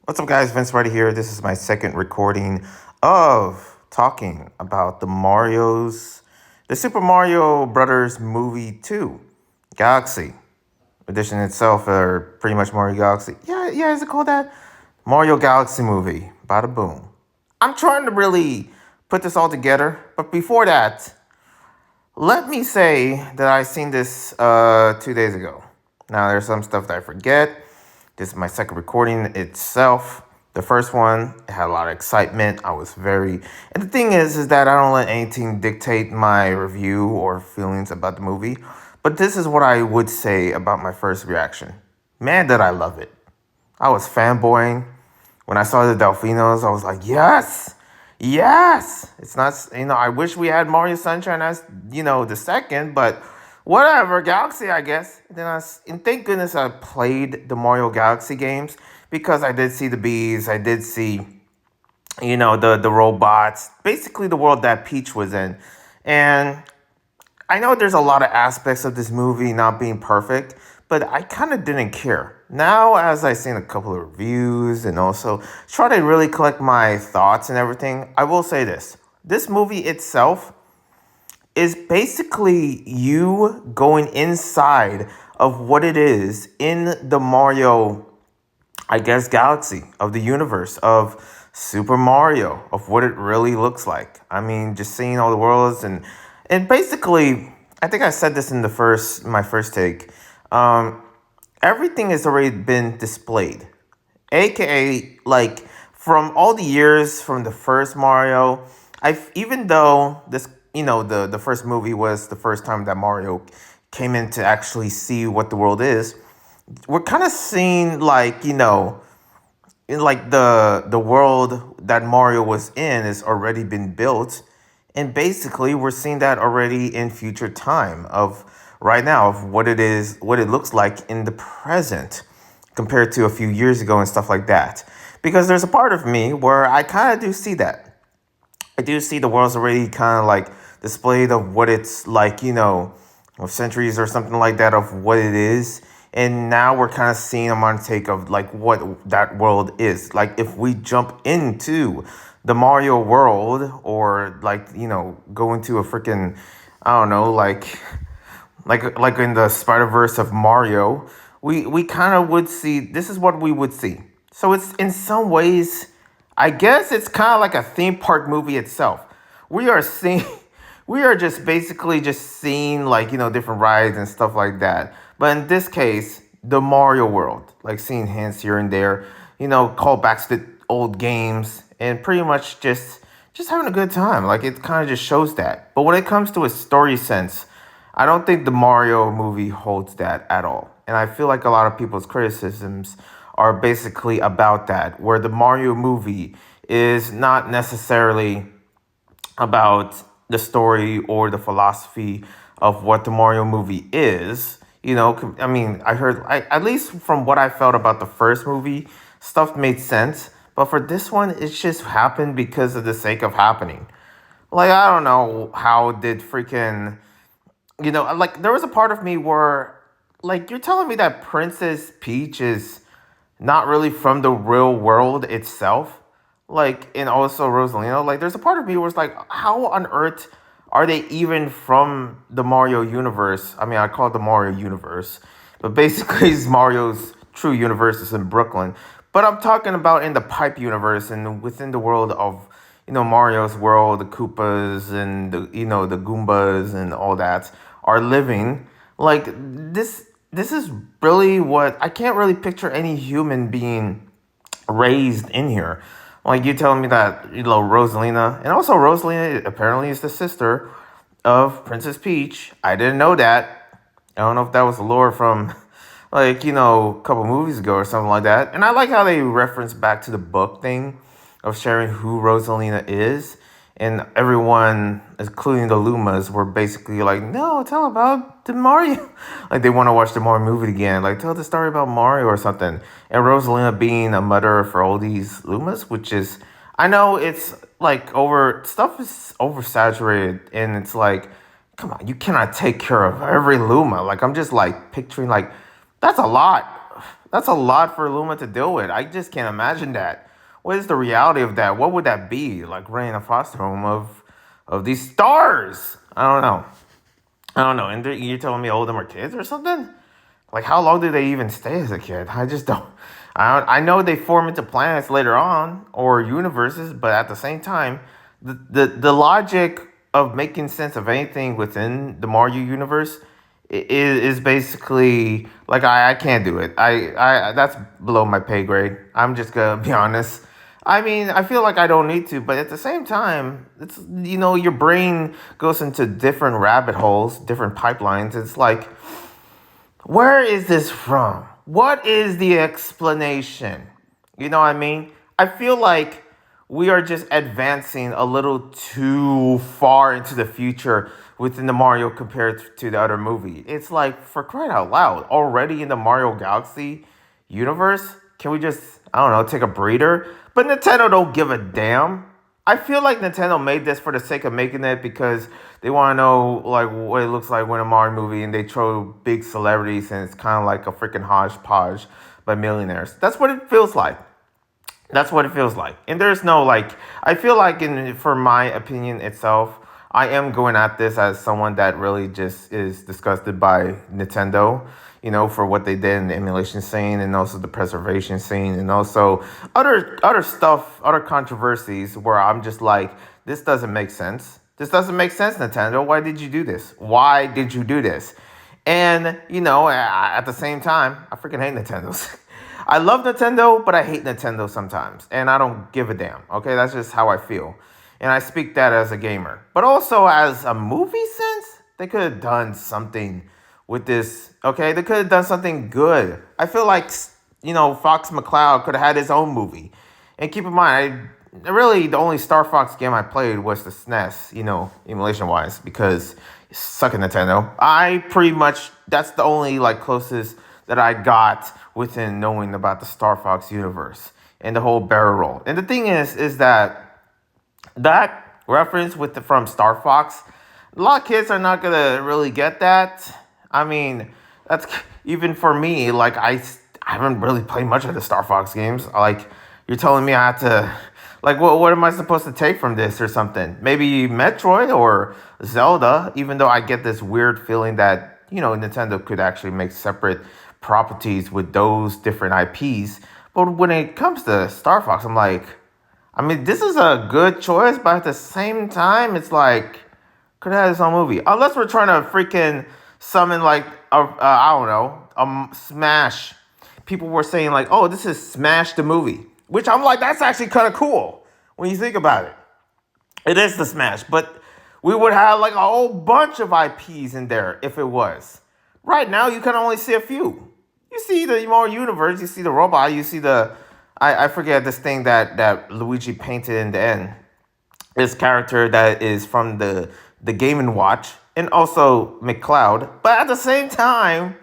What's up, guys? Vince right here. This is my second recording of talking about the Super Mario Brothers movie 2, Galaxy edition itself, or pretty much Mario Galaxy. Yeah, is it called that? Mario Galaxy movie. Bada boom. I'm trying to really put this all together, but before that, let me say that I seen this 2 days ago. Now, there's some stuff that I forget. This is my second recording itself. The first one had a lot of excitement. I was very, and the thing is that I don't let anything dictate my review or feelings about the movie. But this is what I would say about my first reaction. Man, did I love it. I was fanboying. When I saw the Delfinos, I was like, yes, yes. It's not, I wish we had Mario Sunshine as, the second, but whatever, Galaxy, I guess. And thank goodness I played the Mario Galaxy games because I did see the bees, I did see, the robots, basically the world that Peach was in. And I know there's a lot of aspects of this movie not being perfect, but I kind of didn't care. Now, as I've seen a couple of reviews and also try to really collect my thoughts and everything, I will say this. This movie itself is basically you going inside of what it is in the Mario, I guess, galaxy of the universe of Super Mario, of what it really looks like. I mean, just seeing all the worlds and basically, I think I said this in my first take. Um, Everything has already been displayed, aka like from all the years from the first Mario. Even though this, the first movie was the first time that Mario came in to actually see what the world is. We're kind of seeing like in like the world that Mario was in has already been built, and basically we're seeing that already in future time of right now of what it is, what it looks like in the present compared to a few years ago and stuff like that. Because there's a part of me where I kind of do see that. I do see the world's already kind of like displayed of what it's like, of centuries or something like that of what it is. And now we're kind of seeing a modern take of like what that world is. Like if we jump into the Mario world or like, go into a freaking, I don't know, like in the Spider-Verse of Mario, we kind of would see this is what we would see. So it's in some ways, I guess it's kind of like a theme park movie itself. We are seeing we are just basically just seeing like, different rides and stuff like that. But in this case, the Mario world, like seeing hints here and there, callbacks to old games and pretty much just having a good time. Like it kind of just shows that. But when it comes to a story sense, I don't think the Mario movie holds that at all. And I feel like a lot of people's criticisms are basically about that, where the Mario movie is not necessarily about the story or the philosophy of what the Mario movie is. I mean, at least from what I felt about the first movie, stuff made sense. But for this one, it just happened because of the sake of happening. Like, I don't know how did freaking like there was a part of me where like you're telling me that Princess Peach is not really from the real world itself, like, and also Rosalina. Like there's a part of me where it's like, how on earth are they even from the Mario universe? I mean, I call it the Mario universe, but basically it's Mario's true universe is in Brooklyn. But I'm talking about in the pipe universe and within the world of Mario's world, the Koopas and the Goombas and all that are living. Like this is really what I can't really picture any human being raised in here. Like you telling me that Rosalina, and also Rosalina apparently is the sister of Princess Peach. I didn't know that. I don't know if that was lore from like a couple movies ago or something like that. And I like how they reference back to the book thing of sharing who Rosalina is. And everyone, including the Lumas, were basically like, no, tell about the Mario. Like they want to watch the Mario movie again. Like tell the story about Mario or something. And Rosalina being a mother for all these Lumas, which is, I know it's like stuff is oversaturated. And it's like, come on, you cannot take care of every Luma. Like I'm just like picturing like, that's a lot. That's a lot for Luma to deal with. I just can't imagine that. What is the reality of that? What would that be? Like running a foster home of these stars? I don't know. I don't know. And you're telling me all of them are kids or something? Like, how long do they even stay as a kid? I just don't. I know they form into planets later on or universes, but at the same time, the logic of making sense of anything within the Mario universe is basically like I can't do it. I that's below my pay grade. I'm just gonna be honest. I mean, I feel like I don't need to, but at the same time, it's your brain goes into different rabbit holes, different pipelines. It's like, where is this from? What is the explanation? You know what I mean? I feel like we are just advancing a little too far into the future within the Mario compared to the other movie. It's like, for crying out loud, already in the Mario Galaxy universe, can we just, I don't know, take a breather? But Nintendo don't give a damn. I feel like Nintendo made this for the sake of making it because they want to know like what it looks like when a Mario movie and they throw big celebrities and it's kind of like a freaking hodgepodge by millionaires. That's what it feels like. That's what it feels like. And there's no like I feel like for my opinion itself, I am going at this as someone that really just is disgusted by Nintendo, for what they did in the emulation scene and also the preservation scene and also other stuff, other controversies where I'm just like, this doesn't make sense. This doesn't make sense, Nintendo. Why did you do this? Why did you do this? And, at the same time, I freaking hate Nintendo's. I love Nintendo, but I hate Nintendo sometimes. And I don't give a damn. Okay, that's just how I feel. And I speak that as a gamer. But also as a movie sense, they could have done something with this. Okay, they could have done something good. I feel like, Fox McCloud could have had his own movie. And keep in mind, really the only Star Fox game I played was the SNES, emulation wise, because suck at Nintendo. I pretty much, that's the only like closest that I got within knowing about the Star Fox universe and the whole barrel roll. And the thing is that reference from Star Fox, a lot of kids are not gonna really get that. I mean, that's even for me. Like I haven't really played much of the Star Fox games. Like you're telling me I have to, like, what am I supposed to take from this or something? Maybe Metroid or Zelda. Even though I get this weird feeling that Nintendo could actually make separate properties with those different IPs. But when it comes to Star Fox, I'm like, I mean, this is a good choice, but at the same time, it's like, could have had its own movie. Unless we're trying to freaking summon like I don't know, Smash. People were saying like, oh, this is Smash the movie, which I'm like, that's actually kind of cool when you think about it. It is the Smash, but we would have like a whole bunch of IPs in there if it was. Right now, you can only see a few. You see the Mario universe, you see the robot, you see I forget this thing that Luigi painted in the end. This character that is from the Game and Watch, and also McCloud. But at the same time,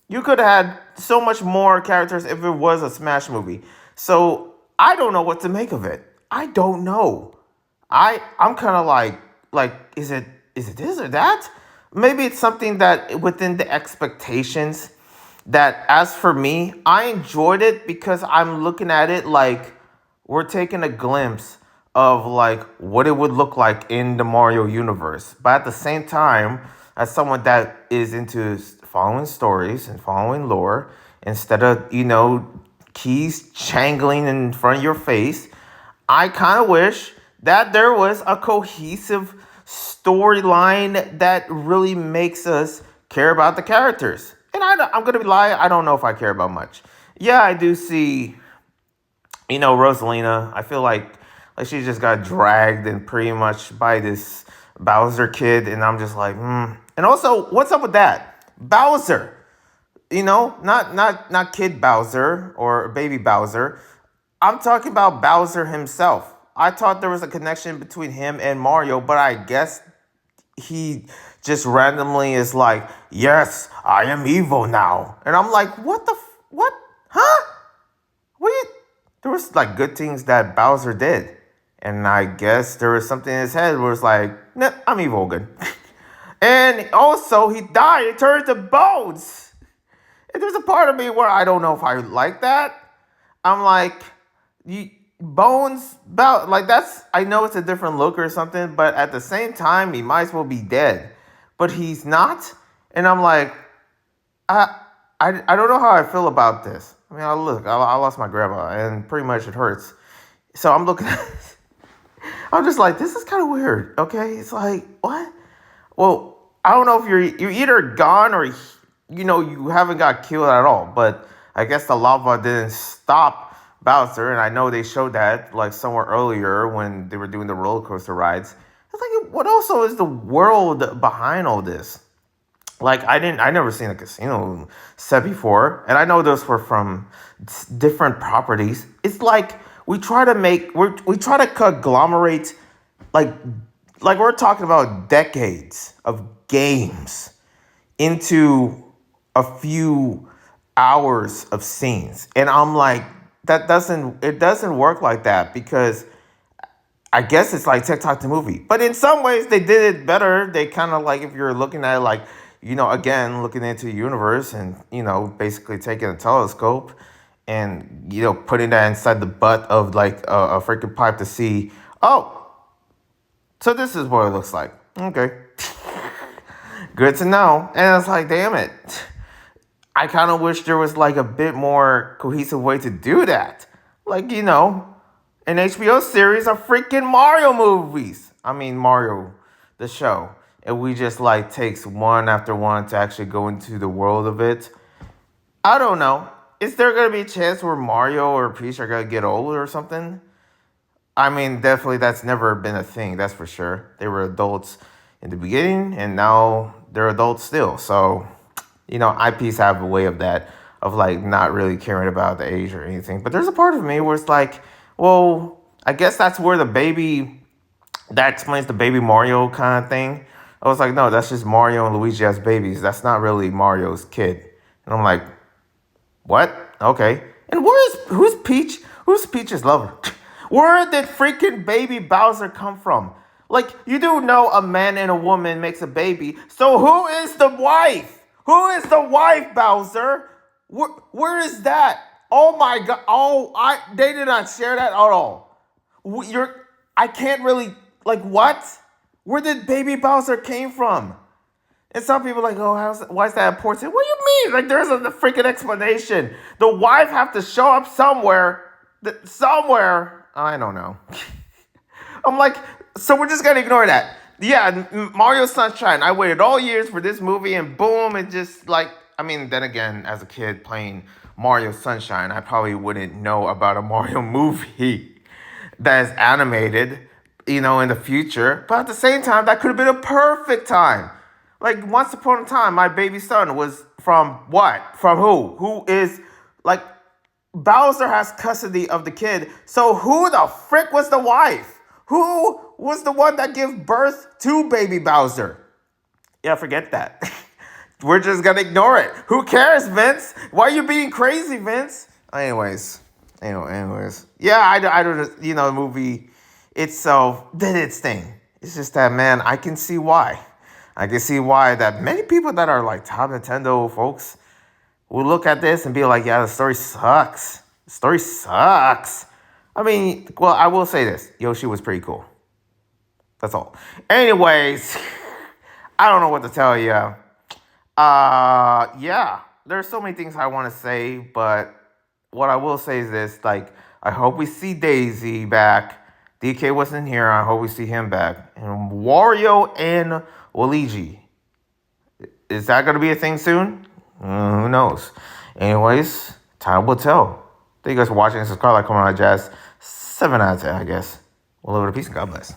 you could have had so much more characters if it was a Smash movie. So I don't know what to make of it. I don't know. I'm kind of like is it this or that? Maybe it's something that within the expectations that as for me, I enjoyed it because I'm looking at it like we're taking a glimpse of like what it would look like in the Mario universe. But at the same time, as someone that is into following stories and following lore, instead of, keys jangling in front of your face, I kind of wish that there was a cohesive storyline that really makes us care about the characters. And I'm going to be lying, I don't know if I care about much. Yeah, I do see, Rosalina. I feel like she just got dragged and pretty much by this Bowser kid. And I'm just like, And also, what's up with that? Bowser, not kid Bowser or baby Bowser. I'm talking about Bowser himself. I thought there was a connection between him and Mario, but I guess he just randomly is like, yes, I am evil now. And I'm like, what? Huh? What? There was like good things that Bowser did. And I guess there was something in his head where it's like, nah, I'm evil again. And also he died, it turned to bones. there's a part of me where I don't know if I like that. I'm like, you Bones about like that's I know it's a different look or something, but at the same time he might as well be dead. But he's not. And I'm like, I I don't know how I feel about this. I mean, I lost my grandma and pretty much it hurts. So I'm looking at I'm just like, this is kind of weird. Okay. It's like, what? Well, I don't know if you're either gone or you haven't got killed at all. But I guess the lava didn't stop Bowser, and I know they showed that like somewhere earlier when they were doing the roller coaster rides. It's like, what also is the world behind all this? Like I never seen a casino set before, and I know those were from different properties. It's like we try to conglomerate like like we're talking about decades of games into a few hours of scenes. And I'm like, it doesn't work like that because I guess it's like TikTok the movie. But in some ways they did it better. They kind of like if you're looking at it like, again, looking into the universe and, basically taking a telescope and, putting that inside the butt of like a freaking pipe to see, oh, so this is what it looks like. Okay. Good to know. And it's like, damn it. I kind of wish there was like a bit more cohesive way to do that. Like, an HBO series of freaking Mario movies. I mean, Mario, the show. And we just like takes one after one to actually go into the world of it. I don't know. Is there going to be a chance where Mario or Peach are going to get old or something? I mean, definitely that's never been a thing, that's for sure. They were adults in the beginning, and now they're adults still. So, IPs have a way of that, of like not really caring about the age or anything. But there's a part of me where it's like, well, I guess that's where that explains the baby Mario kind of thing. I was like, no, that's just Mario and Luigi as babies. That's not really Mario's kid. And I'm like, what? Okay. And who's Peach? Who's Peach's lover? Where did freaking baby Bowser come from? Like, you do know a man and a woman makes a baby. So who is the wife? Who is the wife, Bowser? Where is that? Oh my god. Oh, they did not share that at all. I can't really, like, what? Where did baby Bowser came from? And some people are like, oh, why is that important? What do you mean? Like, there's a freaking explanation. The wife have to show up somewhere. Somewhere. I don't know. I'm like, so we're just going to ignore that. Yeah, Mario Sunshine. I waited all years for this movie, and boom, it just like, I mean, then again, as a kid playing Mario Sunshine, I probably wouldn't know about a Mario movie that is animated, in the future. But at the same time, that could have been a perfect time. Like, once upon a time, my baby son was from what? From who? Who is, like, Bowser has custody of the kid. So who the frick was the wife? Who was the one that gave birth to baby Bowser? Yeah, forget that. We're just going to ignore it. Who cares, Vince? Why are you being crazy, Vince? Anyways. Yeah, I don't, the movie itself did its thing. It's just that, man, I can see why. I can see why that many people that are like top Nintendo folks will look at this and be like, yeah, the story sucks. The story sucks. I mean, well, I will say this. Yoshi was pretty cool. That's all. Anyways, I don't know what to tell you. Yeah, there's so many things I want to say, but what I will say is this, like, I hope we see Daisy back. DK wasn't here. I hope we see him back. And Wario and Luigi. Is that going to be a thing soon? Who knows? Anyways, time will tell. Thank you guys for watching. This is Carl, like, comment on jazz. 7 out of 10, I guess. Well, over to peace and God bless.